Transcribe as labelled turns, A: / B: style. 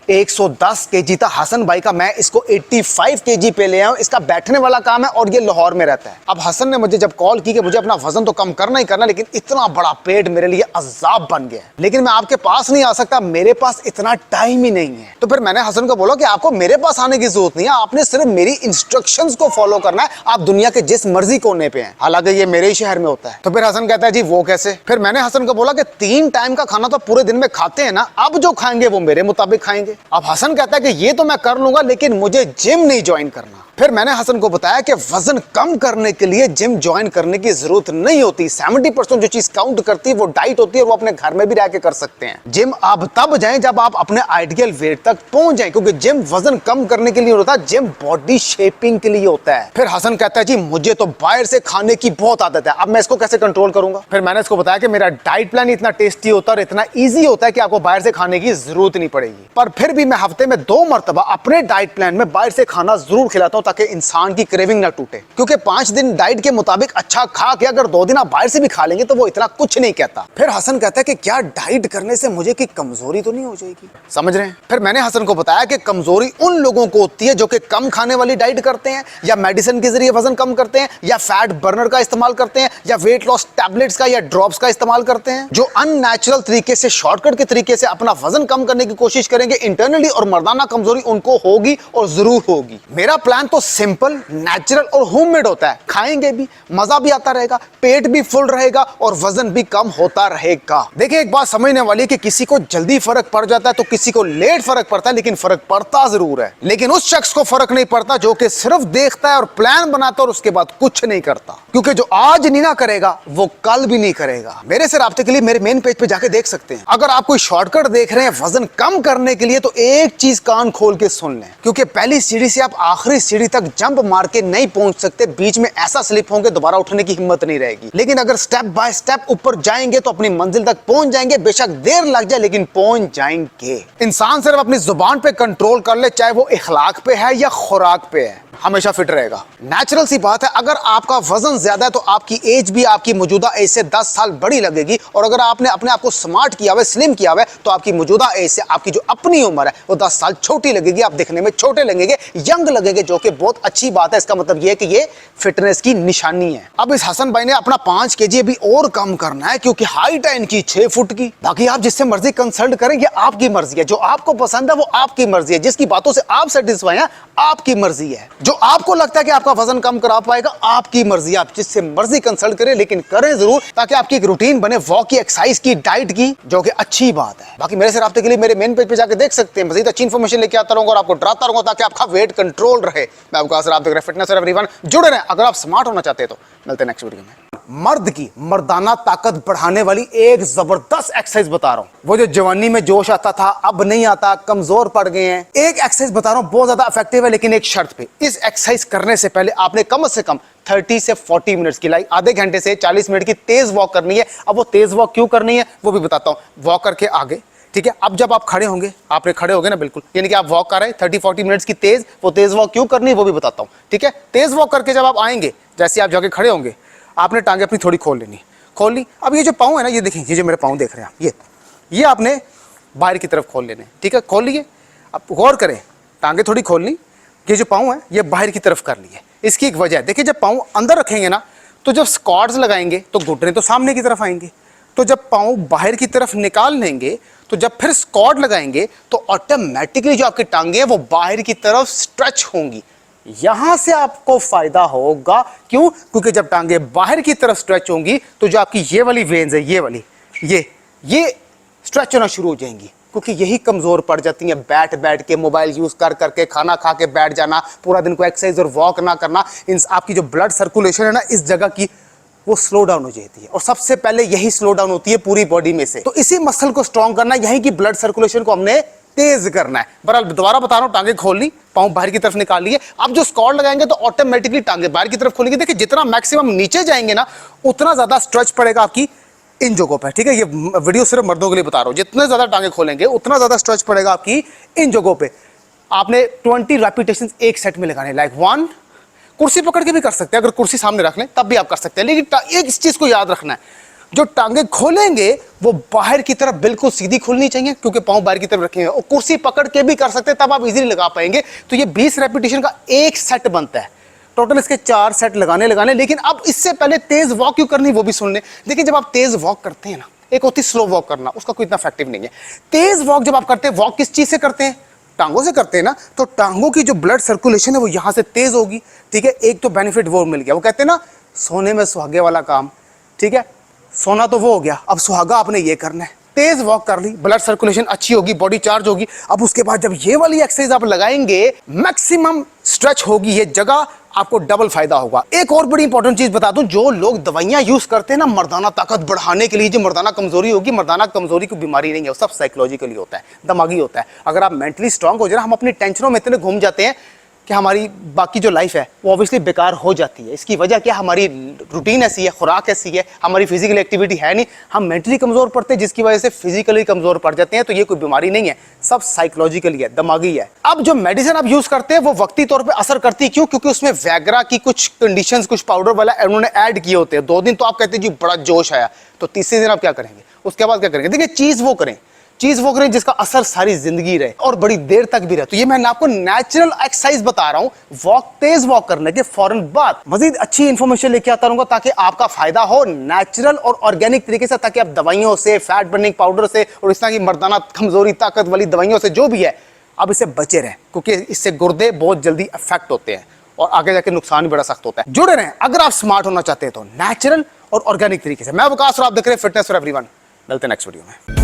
A: 110 KG था हसन भाई का, मैं इसको 85 केजी पे ले आया हूं। इसका बैठने वाला काम है और ये लाहौर में रहता है। अब हसन ने मुझे जब कॉल की कि मुझे अपना वजन तो कम करना ही करना, लेकिन इतना बड़ा पेट मेरे लिए अजाब बन गया है, लेकिन मैं आपके पास नहीं आ सकता, मेरे पास इतना टाइम ही नहीं है। तो फिर मैंने हसन को बोला कि आपको मेरे पास आने की जरूरत नहीं है, आपने सिर्फ मेरी इंस्ट्रक्शंस को फॉलो करना है। आप दुनिया के जिस मर्जी कोने पे हैं, हालांकि ये मेरे ही शहर में होता है। तो फिर हसन कहता है जी वो कैसे? फिर मैंने हसन को बोला कि 3 टाइम का खाना तो पूरे दिन में खाते हैं ना, अब जो खाएंगे वो मेरे मुताबिक खाएंगे। अब हसन कहता है कि ये तो मैं कर लूंगा, लेकिन मुझे जिम नहीं ज्वाइन करना। फिर मैंने हसन को बताया कि वजन कम करने के लिए जिम ज्वाइन करने की जरूरत नहीं होती। 70% जो चीज काउंट करती है वो डाइट होती है, वो अपने घर में भी रह के कर सकते हैं। जिम आप तब जाएं जब आप अपने आइडियल वेट तक पहुंच जाएं, क्योंकि जिम वजन कम करने के लिए होता है, जिम बॉडी शेपिंग के लिए होता है। फिर हसन कहता है जी मुझे तो बाहर से खाने की बहुत आदत है, अब मैं इसको कैसे कंट्रोल करूंगा? फिर मैंने इसको बताया कि मेरा डाइट प्लान इतना टेस्टी होता है और इतना ईजी होता है कि आपको बाहर से खाने की जरूरत नहीं पड़ेगी। पर फिर भी मैं हफ्ते में 2 मरतबा अपने डाइट प्लान में बाहर से खाना जरूर खिलाता हूं, ताकि इंसान की क्रेविंग ना टूटे। क्योंकि 5 दिन डाइट के मुताबिक अच्छा खा के अगर 2 दिन आप बाहर से भी खा लेंगे तो वो इतना कुछ नहीं कहता। फिर हसन कहता है कि क्या डाइट करने से मुझे की कमजोरी तो नहीं हो जाएगी? समझ रहे हैं? फिर मैंने हसन को बताया कि कमजोरी उन लोगों को होती है जो कि कम खाने वाली डाइट करते हैं, या मेडिसिन के जरिए वजन कम करते हैं, या फैट बर्नर का इस्तेमाल करते हैं, या वेट लॉस टैबलेट्स का या ड्रॉप्स का इस्तेमाल करते हैं। जो अननेचुरल तरीके से, शॉर्टकट के तरीके से अपना वजन कम करने की कोशिश करेंगे इंटरनली, और मर्दाना कमजोरी उनको होगी और जरूर होगी। मेरा प्लान तो सिंपल, नेचुरल और होममेड होता है। खाएंगे भी, मजा भी आता रहेगा, पेट भी फुल रहेगा और वजन भी कम होता रहेगा। देखिए एक बात समझने वाली है कि किसी को जल्दी फर्क पड़ जाता है तो किसी को लेट फर्क पड़ता है, लेकिन फर्क पड़ता जरूर है। लेकिन उस शख्स को फर्क नहीं पड़ता जो कि सिर्फ देखता है और प्लान बनाता है और उसके बाद कुछ नहीं करता। क्योंकि जो आज नहीं ना करेगा वो कल भी नहीं करेगा। मेरे से राब्ते के लिए मेरे मेन पेज पे जाके देख सकते हैं। अगर आप कोई शॉर्टकट देख रहे हैं वजन कम करने के लिए, तो एक चीज कान खोल के सुन लें, क्योंकि पहली सीढ़ी से आप आखिरी सीढ़ी तक जंप मार के नहीं पहुंच सकते, बीच में ऐसा स्लिप होंगे दोबारा उठने की हिम्मत नहीं रहेगी। लेकिन अगर स्टेप बाय स्टेप ऊपर जाएंगे तो अपनी मंजिल तक पहुंच जाएंगे। बेशक देर लग जाए लेकिन पहुंच जाएंगे। इंसान सिर्फ अपनी जुबान पे कंट्रोल कर ले, चाहे वो इखलाक पे है या खुराक पे है, हमेशा फिट रहेगा। नेचुरल सी बात है, अगर आपका वजन ज्यादा है तो आपकी एज भी आपकी मौजूदा एज से 10 साल बड़ी लगेगी, और अगर आपने अपने आप को स्मार्ट किया हुआ, स्लिम किया हुआ, तो आपकी मौजूदा एज से आपकी जो अपनी उम्र है वो 10 साल छोटी लगेगी। आप दिखने में छोटे लगेंगे, यंग लगेंगे, जो कि बहुत अच्छी बात है। इसका मतलब ये है कि ये फिटनेस की निशानी है। अब इस हसन भाई ने अपना 5 केजी भी और कम करना है, क्योंकि हाइट है इनकी 6 फुट की। बाकी आप जिससे मर्जी कंसल्ट करें, ये आपकी मर्जी है। जो आपको पसंद है वो आपकी मर्जी है, जिसकी बातों से आप सेटिस्फाई हैं आपकी मर्जी है। जो आपको लगता है कि आपका वजन कम करा पाएगा, आपकी मर्जी, आप जिससे मर्जी कंसल्ट करें, लेकिन करें जरूर, ताकि आपकी एक रूटीन बने, वॉक की, एक्सरसाइज की, डाइट की, जो कि अच्छी बात है। बाकी मेरे से राब्ते के लिए मेरे मेन पेज पे जाकर देख सकते हैं। मजीद अच्छी इंफॉर्मेशन लेके आता रहूंगा और आपको डराता रहूंगा, ताकि आपका वेट कंट्रोल रहे। मैं आपको फिटनेस और एवरीवन जुड़े रहें। अगर आप स्मार्ट होना चाहते हैं तो मिलते हैं नेक्स्ट वीडियो में। मर्द की मर्दाना ताकत बढ़ाने वाली एक जबरदस्त एक्सरसाइज बता रहा हूं। वो जो जवानी में जोश आता था अब नहीं आता, कमजोर पड़ गए हैं। एक एक्सरसाइज बता रहा हूं, बहुत ज्यादा इफेक्टिव है, लेकिन एक शर्त पे। इस एक्सरसाइज करने से पहले आपने कम से कम 30 से 40 मिनट्स की, लाइक आधे घंटे से 40 मिनट की तेज वॉक करनी है। अब वो तेज वॉक क्यों करनी है वो भी बताता हूं। वॉक करके आगे, ठीक है। अब जब आप खड़े होंगे, आपने खड़े होंगे ना, बिल्कुल, यानी कि आप वॉक कर रहे हैं 30-40 मिनट्स की तेज, वो तेज वॉक क्यों करनी है वो भी बताता हूं, ठीक है। तेज वॉक करके जब आप आएंगे, जैसे आप जाके खड़े होंगे, आपने टांगे अपनी थोड़ी खोल लेनी, खोल ली। अब ये जो पाँव है ना, ये देखिए, ये जो मेरे पाँव देख रहे हैं आप, ये आपने बाहर की तरफ खोल लेने, ठीक है। खोल लिए, अब गौर करें, टांगे थोड़ी खोल ली, ये जो पाँव है ये बाहर की तरफ कर लिए। इसकी एक वजह है, देखिए, जब पाँव अंदर रखेंगे ना, तो जब स्क्वाट्स लगाएंगे तो घुटने तो सामने की तरफ आएंगे, तो जब पाँव बाहर की तरफ निकाल लेंगे, तो जब फिर स्क्वाट लगाएंगे तो ऑटोमेटिकली जो आपकी टांगे हैं वो बाहर की तरफ स्ट्रेच होंगी। यहां से आपको फायदा होगा। क्यों? क्योंकि जब टांगे बाहर की तरफ स्ट्रेच होंगी तो जो आपकी ये वाली वेन्स है, ये वाली, ये स्ट्रेच होना शुरू हो जाएंगी, क्योंकि यही कमजोर पड़ जाती हैं। बैठ बैठ के, मोबाइल यूज कर करके, खाना खा के बैठ जाना, पूरा दिन कोई एक्सरसाइज और वॉक ना करना, इन आपकी जो ब्लड सर्कुलेशन है ना इस जगह की, वो स्लो डाउन हो जाती है। और सबसे पहले यही स्लो डाउन होती है पूरी बॉडी में से। तो इसी मसल को स्ट्रॉन्ग करना, यही की ब्लड सर्कुलेशन को हमने तेज करना है। बहरहाल दोबारा बता रहा हूं, टांगे खोल ली, पांव बाहर की तरफ निकाल लिए। अब जो स्क्वाट लगाएंगे तो ऑटोमेटिकली टांगे बाहर की तरफ खोलेंगे। देखिए, जितना मैक्सिमम नीचे जाएंगे ना, उतना ज्यादा स्ट्रेच पड़ेगा आपकी इन जगहों पे, ठीक है। ये वीडियो सिर्फ मर्दों के लिए बता रहा हूं। जितने ज्यादा टांगे खोलेंगे उतना ज्यादा स्ट्रेच पड़ेगा आपकी इन जगहों पे। आपने 20 रेपिटेशन एक सेट में लगाने, लाइक 1, कुर्सी पकड़ के भी कर सकते हैं, अगर कुर्सी सामने रख लें तब भी आप कर सकते हैं। लेकिन एक चीज को याद रखना है, जो टांगे खोलेंगे वो बाहर की तरफ बिल्कुल सीधी खुलनी चाहिए, क्योंकि पांव बाहर की तरफ रखे हैं, और कुर्सी पकड़ के भी कर सकते हैं, तब आप इजीली लगा पाएंगे। तो ये 20 रेपिटेशन का एक सेट बनता है। टोटल इसके 4 सेट लगाने। लेकिन अब इससे पहले तेज वॉक क्यों करनी वो भी सुन लें। देखिए, जब आप तेज वॉक करते हैं ना, एक होती स्लो वॉक करना, उसका कोई इतना इफेक्टिव नहीं है। तेज वॉक जब आप करते हैं, वॉक किस चीज से करते हैं? टांगों से करते हैं ना, तो टांगों की जो ब्लड सर्कुलेशन है वो यहां से तेज होगी। ठीक है, एक तो बेनिफिट वो मिल गया। वो कहते हैं ना, सोने में सुहागे वाला काम। ठीक है, सोना तो वो हो गया, अब सुहागा आपने ये करना है। तेज वॉक कर ली, ब्लड सर्कुलेशन अच्छी होगी, बॉडी चार्ज होगी। अब उसके बाद जब ये वाली एक्सरसाइज आप लगाएंगे, मैक्सिमम स्ट्रेच होगी ये जगह, आपको डबल फायदा होगा। एक और बड़ी इंपॉर्टेंट चीज बता दूं, जो लोग दवाइयां यूज करते हैं ना मर्दाना ताकत बढ़ाने के लिए, जो मर्दाना कमजोरी होगी, मर्दाना कमजोरी की बीमारी नहीं है, वो सब साइकोलॉजिकली होता है, दिमागी होता है। अगर आप मेंटली स्ट्रांग हो जाए ना, हम अपनी टेंशनों में इतने घूम जाते हैं कि हमारी बाकी जो लाइफ है वो ऑब्वियसली बेकार हो जाती है। इसकी वजह क्या? हमारी रूटीन ऐसी है, खुराक ऐसी है, हमारी फिजिकल एक्टिविटी है नहीं, हम मेंटली कमजोर पड़ते हैं, जिसकी वजह से फिजिकली कमजोर पड़ जाते हैं। तो ये कोई बीमारी नहीं है, सब साइकोलॉजिकली है, दिमागी है। अब जो मेडिसिन आप यूज करते हैं वो वक्ती तौर पर असर करती है, क्यों? क्योंकि उसमें वैग्रा की कुछ कंडीशंस, कुछ पाउडर वाला उन्होंने ऐड किए होते हैं। 2 दिन तो आप कहते हैं जी बड़ा जोश आया, तो तीसरे दिन आप क्या करेंगे? उसके बाद क्या करेंगे? देखिए, चीज वो करें जिसका असर सारी जिंदगी रहे और बड़ी देर तक भी रहे। तो ये मैं आपको नेचुरल एक्सरसाइज बता रहा हूं, वॉक, तेज वॉक करने के फौरन बाद मजीद अच्छी इंफॉर्मेशन लेके आता रहूंगा, ताकि आपका फायदा हो नेचुरल और ऑर्गेनिक तरीके से, ताकि आप दवाइयों से, फैट बर्निंग पाउडर से और इस तरह की मर्दाना कमजोरी ताकत वाली दवाइयों से जो भी है, आप इससे बचे रहें, क्योंकि इससे गुर्दे बहुत जल्दी अफेक्ट होते हैं और आगे जाके नुकसान भी बड़ा सख्त होता है। जुड़े रहें अगर आप स्मार्ट होना चाहते हैं तो नेचुरल और ऑर्गेनिक तरीके से। मैं वकास और आप देख रहे हैं फिटनेस फॉर एवरीवन। मिलते हैं नेक्स्ट वीडियो में।